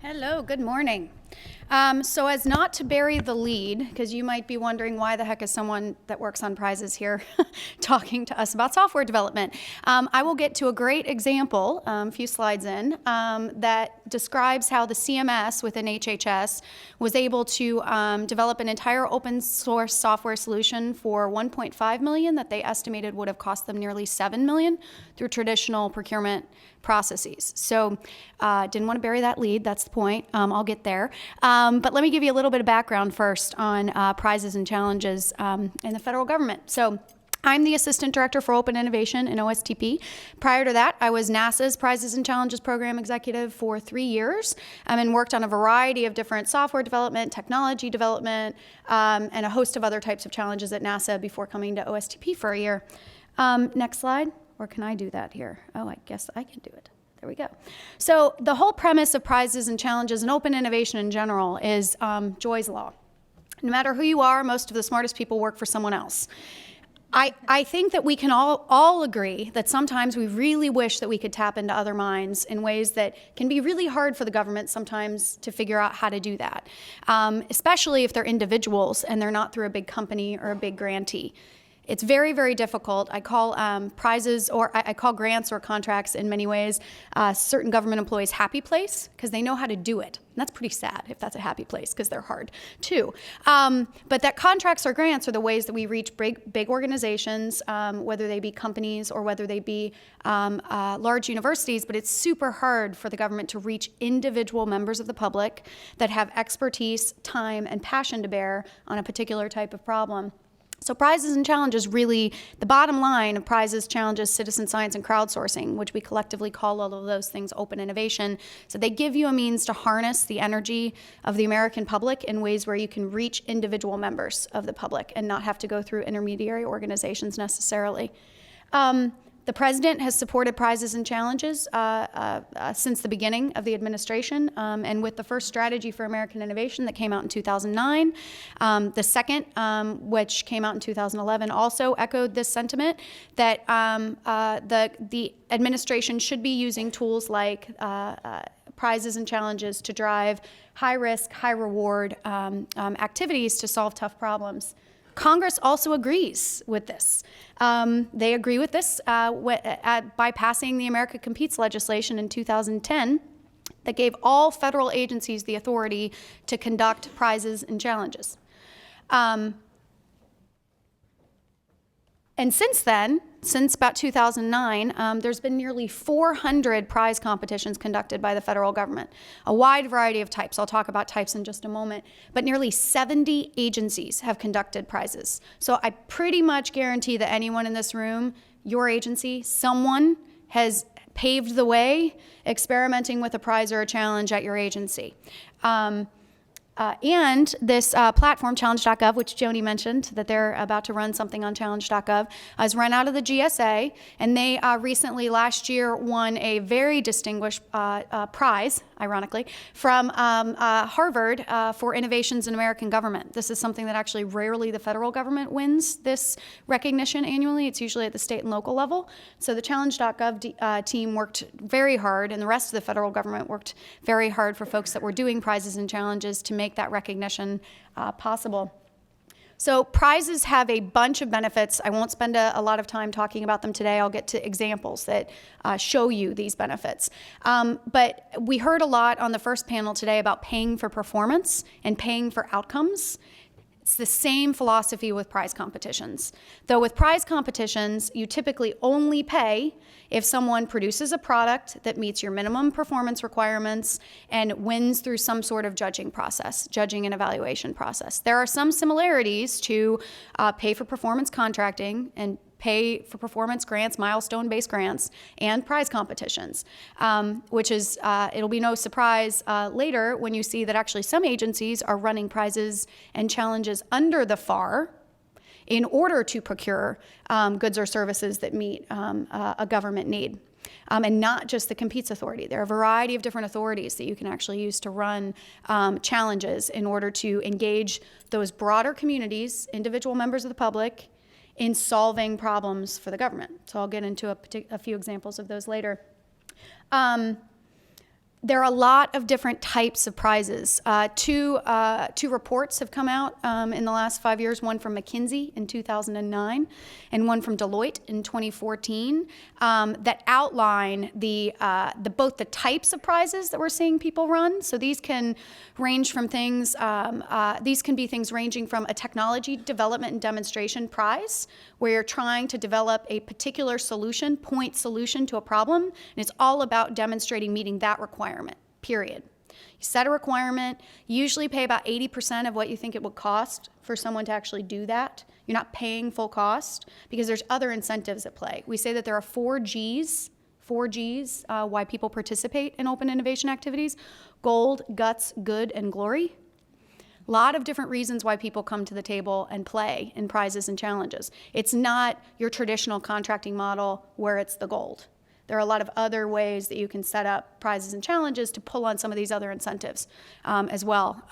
Hello, good morning. So as not to bury the lead, because you might be wondering why the heck is someone that works on prizes here talking to us about software development, I will get to a great example, a few slides in, that describes how the CMS within HHS was able to develop an entire open source software solution for $1.5 million that they estimated would have cost them nearly $7 million through traditional procurement processes. So didn't want to bury that lead, that's the point. I'll get there. But let me give you a little bit of background first on prizes and challenges in the federal government. So I'm the Assistant Director for Open Innovation in OSTP. Prior to that, I was NASA's Prizes and Challenges Program Executive for 3 years and worked on a variety of different software development, technology development, and a host of other types of challenges at NASA before coming to OSTP for a year. Next slide. Or can I do that here? Oh, I guess I can do it. There we go. So the whole premise of prizes and challenges and open innovation in general is Joy's Law. No matter who you are, most of the smartest people work for someone else. I think that we can all agree that sometimes we really wish that we could tap into other minds in ways that can be really hard for the government sometimes to figure out how to do that, especially if they're individuals and they're not through a big company or a big grantee. It's very, very difficult. I call prizes, or I call grants or contracts in many ways, certain government employees' happy place because they know how to do it. And that's pretty sad if that's a happy place because they're hard too. But that contracts or grants are the ways that we reach big organizations, whether they be companies or whether they be large universities, but it's super hard for the government to reach individual members of the public that have expertise, time, and passion to bear on a particular type of problem. So prizes and challenges, really, the bottom line of prizes, challenges, citizen science, and crowdsourcing, which we collectively call all of those things open innovation. So they give you a means to harness the energy of the American public in ways where you can reach individual members of the public and not have to go through intermediary organizations necessarily. The president has supported prizes and challenges since the beginning of the administration, and with the first strategy for American innovation that came out in 2009. The second, which came out in 2011, also echoed this sentiment that the administration should be using tools like prizes and challenges to drive high risk, high reward activities to solve tough problems. Congress also agrees with this. They agree with this by passing the America Competes legislation in 2010 that gave all federal agencies the authority to conduct prizes and challenges. And since then, since about 2009, there's been nearly 400 prize competitions conducted by the federal government, a wide variety of types. I'll talk about types in just a moment, but nearly 70 agencies have conducted prizes. So I pretty much guarantee that anyone in this room, your agency, someone has paved the way experimenting with a prize or a challenge at your agency. And this platform, challenge.gov, which Joni mentioned, that they're about to run something on challenge.gov, is run out of the GSA, and they recently, last year, won a very distinguished prize, ironically, from Harvard for innovations in American government. This is something that actually rarely the federal government wins this recognition annually. It's usually at the state and local level. So the challenge.gov team worked very hard, and the rest of the federal government worked very hard for folks that were doing prizes and challenges to make that recognition possible. So prizes have a bunch of benefits. I won't spend a lot of time talking about them today. I'll get to examples that show you these benefits. But we heard a lot on the first panel today about paying for performance and paying for outcomes. It's the same philosophy with prize competitions. Though with prize competitions, you typically only pay if someone produces a product that meets your minimum performance requirements and wins through some sort of judging process, judging and evaluation process. There are some similarities to pay for performance contracting and pay for performance grants, milestone-based grants, and prize competitions, which is, it'll be no surprise later when you see that actually some agencies are running prizes and challenges under the FAR in order to procure goods or services that meet a government need. And not just the Competes Authority. There are a variety of different authorities that you can actually use to run challenges in order to engage those broader communities, individual members of the public, in solving problems for the government. So I'll get into a few examples of those later. There are a lot of different types of prizes. Two reports have come out in the last 5 years, one from McKinsey in 2009 and one from Deloitte in 2014, that outline both the types of prizes that we're seeing people run. So these can range from things, these can be things ranging from a technology development and demonstration prize, where you're trying to develop a particular solution, point solution to a problem, and it's all about demonstrating meeting that requirement, period. You set a requirement, you usually pay about 80% of what you think it would cost for someone to actually do that. You're not paying full cost because there's other incentives at play. We say that there are 4 Gs, why people participate in open innovation activities: gold, guts, good, and glory. A lot of different reasons why people come to the table and play in prizes and challenges. It's not your traditional contracting model where it's the gold. There are a lot of other ways that you can set up prizes and challenges to pull on some of these other incentives as well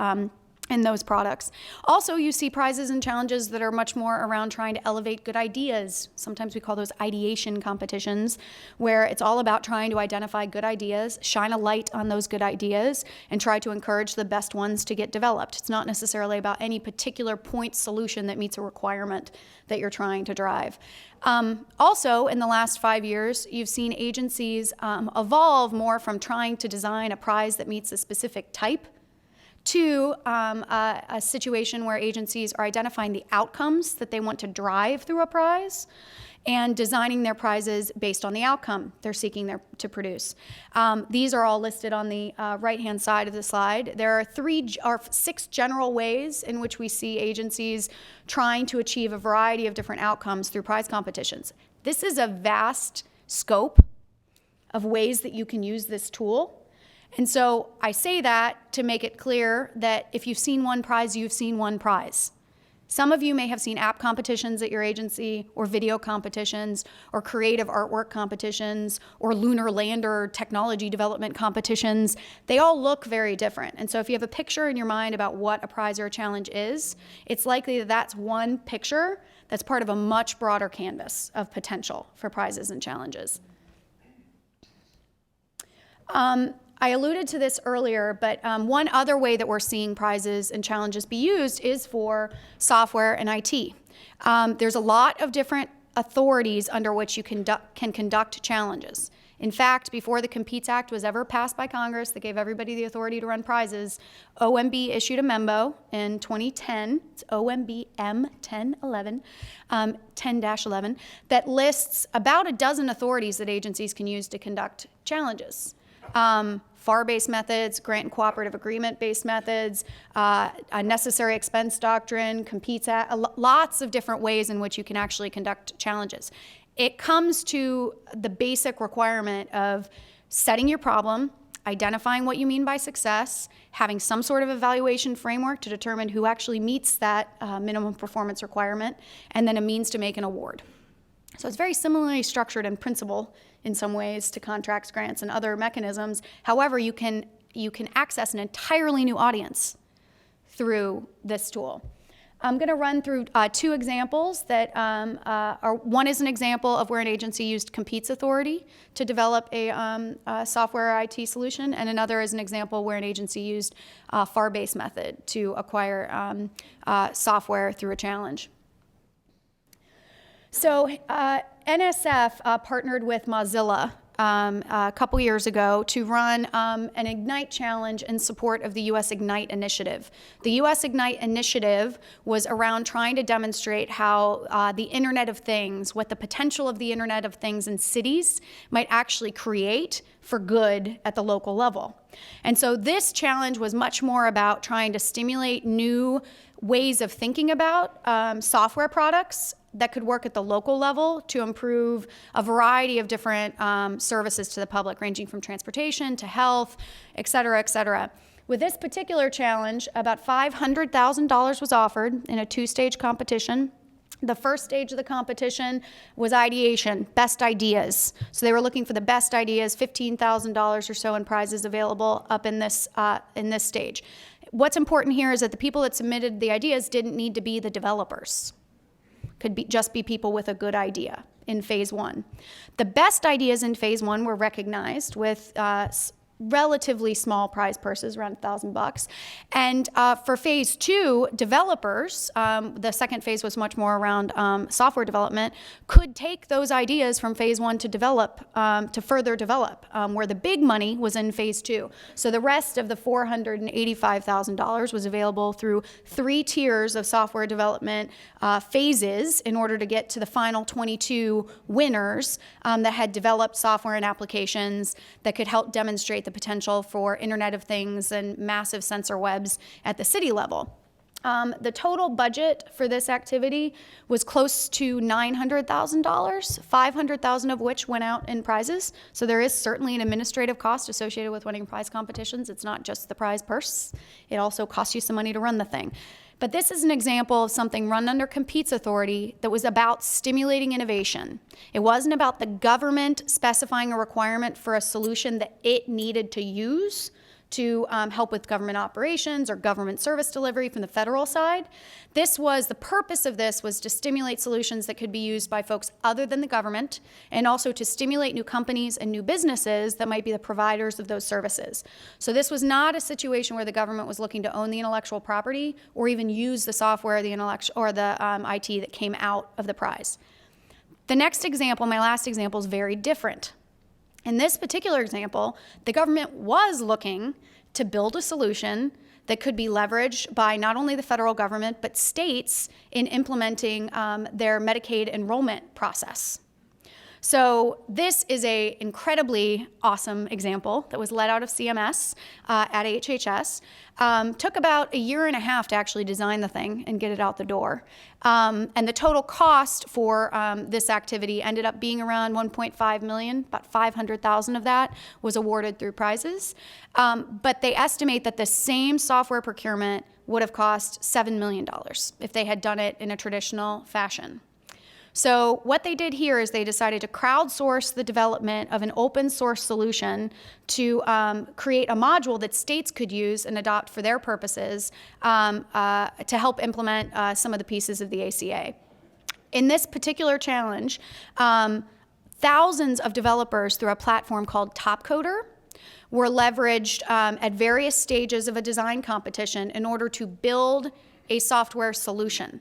in those products. Also, you see prizes and challenges that are much more around trying to elevate good ideas. Sometimes we call those ideation competitions, where it's all about trying to identify good ideas, shine a light on those good ideas, and try to encourage the best ones to get developed. It's not necessarily about any particular point solution that meets a requirement that you're trying to drive. Also, in the last 5 years, you've seen agencies evolve more from trying to design a prize that meets a specific type to a situation where agencies are identifying the outcomes that they want to drive through a prize and designing their prizes based on the outcome they're seeking to produce. These are all listed on the right-hand side of the slide. There are 6 general ways in which we see agencies trying to achieve a variety of different outcomes through prize competitions. This is a vast scope of ways that you can use this tool. And so I say that to make it clear that if you've seen one prize, you've seen one prize. Some of you may have seen app competitions at your agency, or video competitions, or creative artwork competitions, or lunar lander technology development competitions. They all look very different. And so if you have a picture in your mind about what a prize or a challenge is, it's likely that that's one picture that's part of a much broader canvas of potential for prizes and challenges. I alluded to this earlier, but one other way that we're seeing prizes and challenges be used is for software and IT. There's a lot of different authorities under which you can conduct challenges. In fact, before the Competes Act was ever passed by Congress that gave everybody the authority to run prizes, OMB issued a memo in 2010, it's OMB M1011, 10-11, that lists about a dozen authorities that agencies can use to conduct challenges. FAR-based methods, grant and cooperative agreement-based methods, a necessary expense doctrine, Competes Act, lots of different ways in which you can actually conduct challenges. It comes to the basic requirement of setting your problem, identifying what you mean by success, having some sort of evaluation framework to determine who actually meets that minimum performance requirement, and then a means to make an award. So it's very similarly structured in principle in some ways to contracts, grants, and other mechanisms. However, you can access an entirely new audience through this tool. I'm going to run through 2 examples that one is an example of where an agency used Competes authority to develop a software IT solution, and another is an example where an agency used a FAR-based method to acquire software through a challenge. So NSF partnered with Mozilla a couple years ago to run an Ignite challenge in support of the US Ignite initiative. The US Ignite initiative was around trying to demonstrate how the Internet of Things, what the potential of the Internet of Things in cities might actually create for good at the local level. And so this challenge was much more about trying to stimulate new ways of thinking about software products that could work at the local level to improve a variety of different services to the public, ranging from transportation to health, et cetera, et cetera. With this particular challenge, about $500,000 was offered in a 2-stage competition. The first stage of the competition was ideation, best ideas. So they were looking for the best ideas, $15,000 or so in prizes available up in this stage. What's important here is that the people that submitted the ideas didn't need to be the developers. Could just be people with a good idea in phase 1. The best ideas in phase 1 were recognized with relatively small prize purses, around $1,000. And for phase 2, developers, the second phase was much more around software development, could take those ideas from phase 1 to develop, to further develop, where the big money was in phase 2. So the rest of the $485,000 was available through 3 tiers of software development phases in order to get to the final 22 winners that had developed software and applications that could help demonstrate the potential for Internet of Things and massive sensor webs at the city level. The total budget for this activity was close to $900,000, $500,000 of which went out in prizes. So there is certainly an administrative cost associated with winning prize competitions. It's not just the prize purse. It also costs you some money to run the thing. But this is an example of something run under Compete's authority that was about stimulating innovation. It wasn't about the government specifying a requirement for a solution that it needed to use to help with government operations or government service delivery from the federal side. The purpose of this was to stimulate solutions that could be used by folks other than the government, and also to stimulate new companies and new businesses that might be the providers of those services. So this was not a situation where the government was looking to own the intellectual property or even use the software, the IT that came out of the prize. The next example, my last example, is very different. In this particular example, the government was looking to build a solution that could be leveraged by not only the federal government, but states in implementing their Medicaid enrollment process. So this is an incredibly awesome example that was led out of CMS at HHS. Took about 1.5 years to actually design the thing and get it out the door. And the total cost for this activity ended up being around $1.5 million. About $500,000 of that was awarded through prizes. But they estimate that the same software procurement would have cost $7 million if they had done it in a traditional fashion. So what they did here is they decided to crowdsource the development of an open source solution to create a module that states could use and adopt for their purposes to help implement some of the pieces of the ACA. In this particular challenge, thousands of developers through a platform called Topcoder were leveraged at various stages of a design competition in order to build a software solution.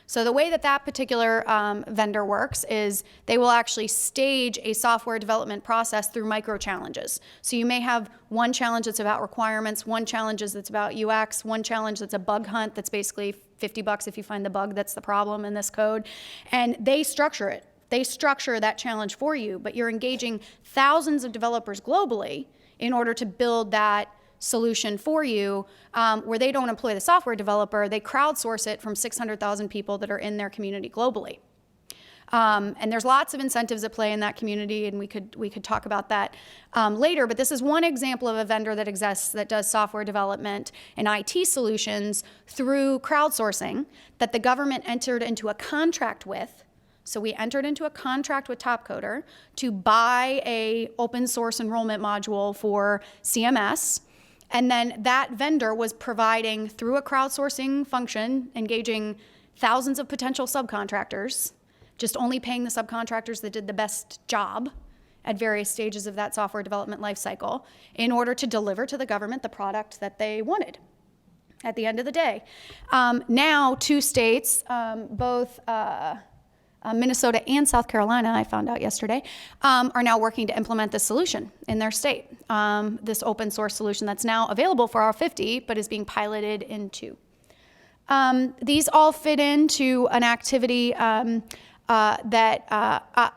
So the way that particular vendor works is they will actually stage a software development process through micro challenges. So you may have one challenge that's about requirements, one challenge that's about UX, one challenge that's a bug hunt that's basically $50 if you find the bug that's the problem in this code, and they structure it. They structure that challenge for you, but you're engaging thousands of developers globally in order to build that solution for you, where they don't employ the software developer, they crowdsource it from 600,000 people that are in their community globally. And there's lots of incentives at play in that community, and we could talk about that later, but this is one example of a vendor that exists that does software development and IT solutions through crowdsourcing that the government entered into a contract with. So we entered into a contract with Topcoder to buy a open source enrollment module for CMS. And then that vendor was providing, through a crowdsourcing function, engaging thousands of potential subcontractors, just only paying the subcontractors that did the best job at various stages of that software development lifecycle in order to deliver to the government the product that they wanted at the end of the day. Now, 2 states, both Minnesota and South Carolina, I found out yesterday, are now working to implement this solution in their state, this open source solution that's now available for R50, but is being piloted in 2. These all fit into an activity that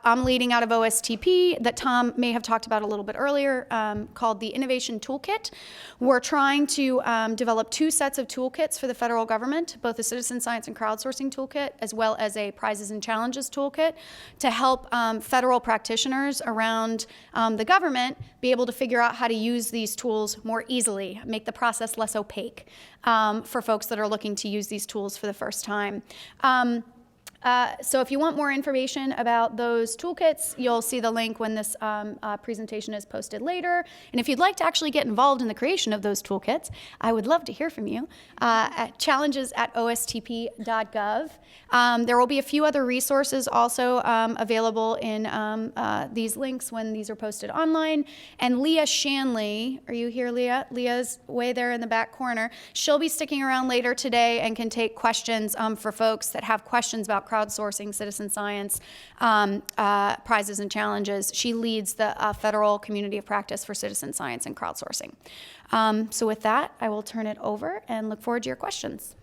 I'm leading out of OSTP that Tom may have talked about a little bit earlier, called the Innovation Toolkit. We're trying to develop 2 sets of toolkits for the federal government, both a citizen science and crowdsourcing toolkit, as well as a prizes and challenges toolkit, to help federal practitioners around the government be able to figure out how to use these tools more easily, make the process less opaque for folks that are looking to use these tools for the first time. So if you want more information about those toolkits, you'll see the link when this presentation is posted later. And if you'd like to actually get involved in the creation of those toolkits, I would love to hear from you at challenges@ostp.gov. There will be a few other resources also available in these links when these are posted online. And Leah Shanley, are you here, Leah? Leah's way there in the back corner. She'll be sticking around later today and can take questions for folks that have questions about crowdsourcing, citizen science, prizes and challenges. She leads the Federal Community of Practice for Citizen Science and Crowdsourcing. So with that, I will turn it over and look forward to your questions.